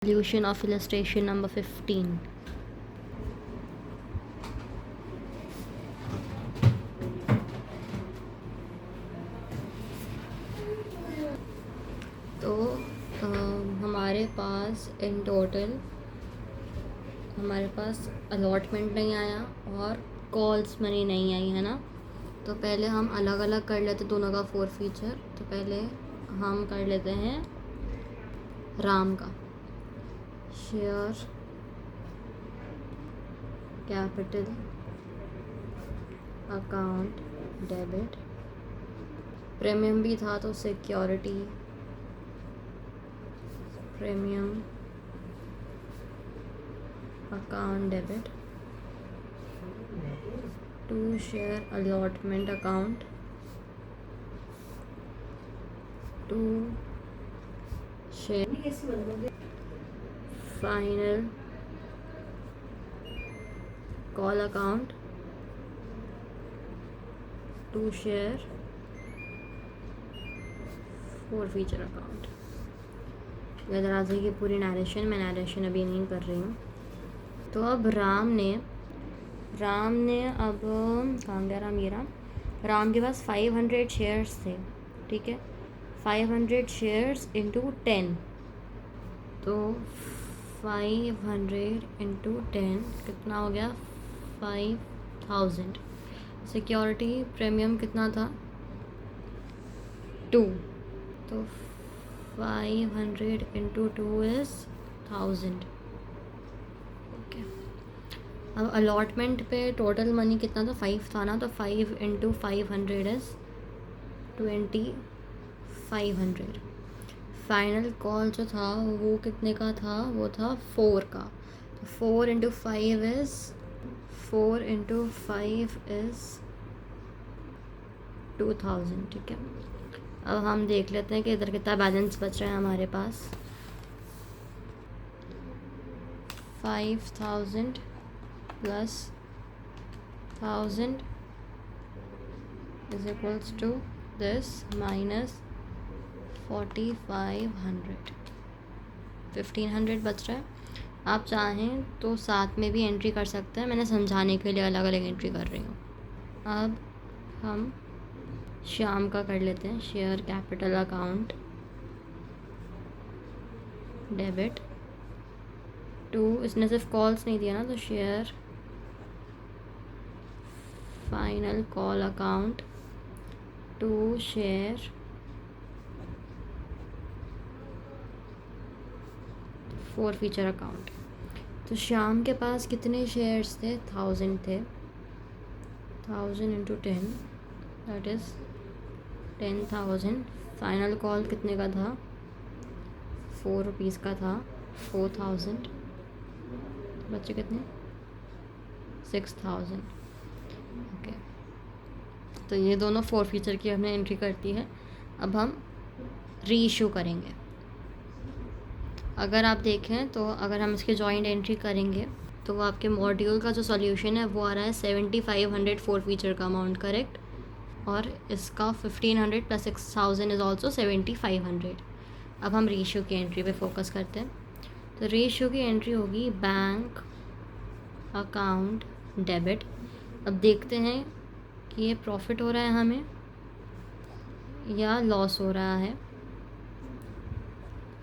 Solution of illustration number 15. तो हमारे पास in total हमारे पास अलॉटमेंट नहीं आया और कॉल्स मनी नहीं आई है ना। तो पहले हम अलग अलग कर लेते दोनों का फोर फीचर। तो पहले हम कर लेते हैं राम का। Share capital account debit, premium भी था तो security premium account debit, to share allotment account, to share final call account, to share forfeiture account. इधर आ जाएगी पूरी नरेशन। मैं नरेशन अभी नहीं कर रही हूँ। तो अब राम ने अब कहाँ गया राम, ये राम के पास 500 शेयर्स थे, ठीक है। 500 शेयर्स इंटू 10, तो 500 इंटू 10 कितना हो गया 5000। सिक्योरिटी प्रीमियम कितना था 2, तो 500 इंटू 2 इज़ 1000। ओके, अब अलॉटमेंट पे टोटल मनी कितना था 5 था ना, तो 5 इंटू 500 इज़ 2500। फाइनल कॉल जो था वो कितने का था, वो था 4 का। तो 4 इंटू 5 इज़ 2000, ठीक है। अब हम देख लेते हैं कि इधर कितना बैलेंस बच रहा है हमारे पास। 5000 plus 1000 is equals to this minus 4500, 1500 बच रहा है। आप चाहें तो साथ में भी एंट्री कर सकते हैं, मैंने समझाने के लिए अलग अलग एंट्री कर रही हूँ। अब हम श्याम का कर लेते हैं। Share capital account debit, to इसने सिर्फ कॉल्स नहीं दिया ना, तो share final call account, to share forfeiture account. तो श्याम के पास कितने शेयर्स थे, 1000 थे। 1000 into 10 that is 10,000। Final call कितने का था, 4 रुपीज़ का था, 4000। बच्चे कितने 6000। ओके, तो ये दोनों फोर फीचर की हमने एंट्री करती है। अब हम री इशू करेंगे। अगर आप देखें तो अगर हम इसके जॉइंट एंट्री करेंगे तो वो आपके मॉड्यूल का जो सॉल्यूशन है वो आ रहा है 7500 फोर फीचर का अमाउंट करेक्ट, और इसका 1500 प्लस 6000 इज़ ऑल्सो 7500। अब हम रेशियो की एंट्री पे फोकस करते हैं। तो रेशियो की एंट्री होगी बैंक अकाउंट डेबिट। अब देखते हैं कि ये प्रॉफिट हो रहा है हमें या लॉस हो रहा है।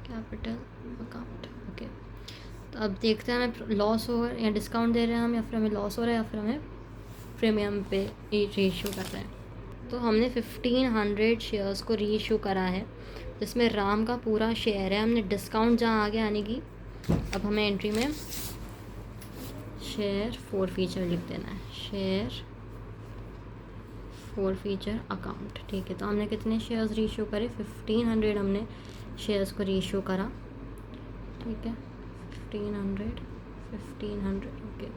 Capital account, okay. तो अब देखते हैं हमें लॉस हो या डिस्काउंट दे रहे हैं हम, या फिर हमें लॉस हो रहा है, या फिर हमें प्रीमियम पे रेशियो कर रहे हैं। तो हमने 1500 शेयर्स को रीइशू करा है, जिसमें राम का पूरा शेयर है। हमने डिस्काउंट जहाँ आगे आने की, अब हमें एंट्री में शेयर फोर फीचर लिख देना है, शेयर फोर फीचर अकाउंट, ठीक है। तो हमने कितने शेयर्स रीइशू करे, 1500 हमने शेयर्स को रीइशू करा, ठीक है। 1500 ओके।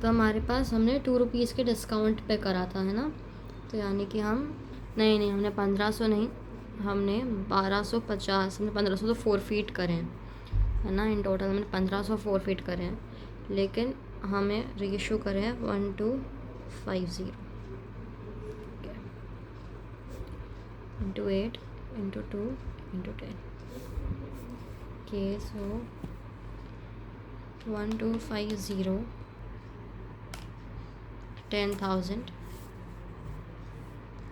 तो हमारे पास हमने 2 रुपीज़ के डिस्काउंट पे करा था, है ना। तो यानी कि हम नहीं हमने 1500 नहीं, हमने 1250, हमने 1500 तो 4 फीट करे हैं, है ना। इन टोटल हमने 1500 4 फीट करे हैं, लेकिन हमें रीइशू करे हैं 1250 इंटू 8 इंटू 2 इंटू 10 के। सो 1250 10,000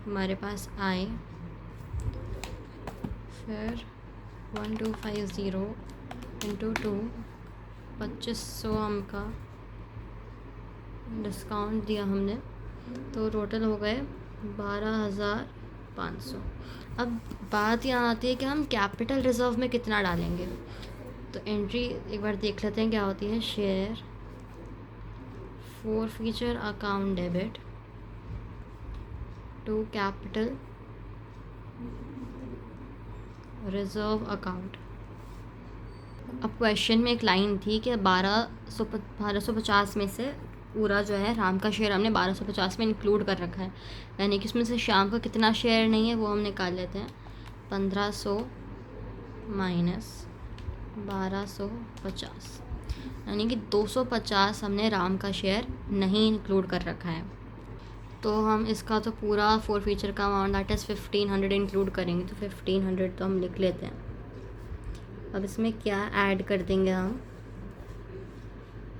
हमारे पास आए। फिर 1250 इंटू 2, 2500 हमका डिस्काउंट दिया हमने, तो टोटल हो गए 12,500। अब बात यहाँ आती है कि हम कैपिटल रिजर्व में कितना डालेंगे। तो एंट्री एक बार देख लेते हैं क्या होती है। Share forfeiture account debit to capital reserve account. अब क्वेश्चन में एक लाइन थी कि 1250 में से पूरा जो है राम का शेयर हमने 1250 में इंक्लूड कर रखा है, यानी कि इसमें से श्याम का कितना शेयर नहीं है वो हम निकाल लेते हैं। 1500 माइनस 1250, यानी कि 250 हमने राम का शेयर नहीं इंक्लूड कर रखा है। तो हम इसका तो पूरा फोर फीचर का अमाउंट दैट इज़ 1500 इंक्लूड करेंगे, तो 1500 तो हम लिख लेते हैं। अब इसमें क्या ऐड कर देंगे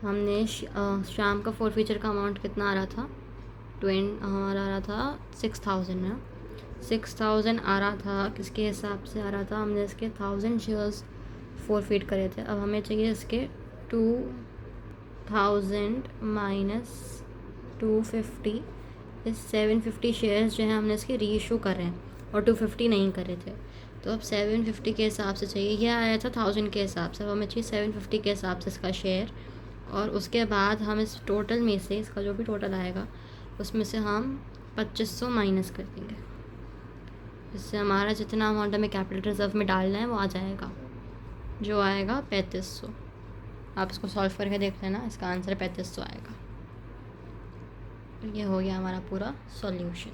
हमने शाम का फोर फीचर का अमाउंट कितना आ रहा था, हमारा आ रहा था 6000 ना। 6000 आ रहा था, किसके हिसाब से आ रहा था, हमने इसके 1000 शेयर्स फोरफीट करे थे। अब हमें चाहिए इसके 2000 माइनस 250, इस 750 शेयर्स जो हैं हमने इसके री इशू कर रहे हैं और 250 नहीं करे थे। तो अब 750 के हिसाब से चाहिए, यह आया था 1000 के हिसाब से, अब हमें चाहिए 750 के हिसाब से इसका शेयर। और उसके बाद हम इस टोटल में से, इसका जो भी टोटल आएगा उसमें से हम 2500 माइनस कर देंगे। इससे हमारा जितना अमाउंट हमें कैपिटल रिजर्व में डालना है वो आ जाएगा, जो आएगा 3500। आप इसको सॉल्व करके देख लेना, इसका आंसर 3500 आएगा। ये हो गया हमारा पूरा सॉल्यूशन।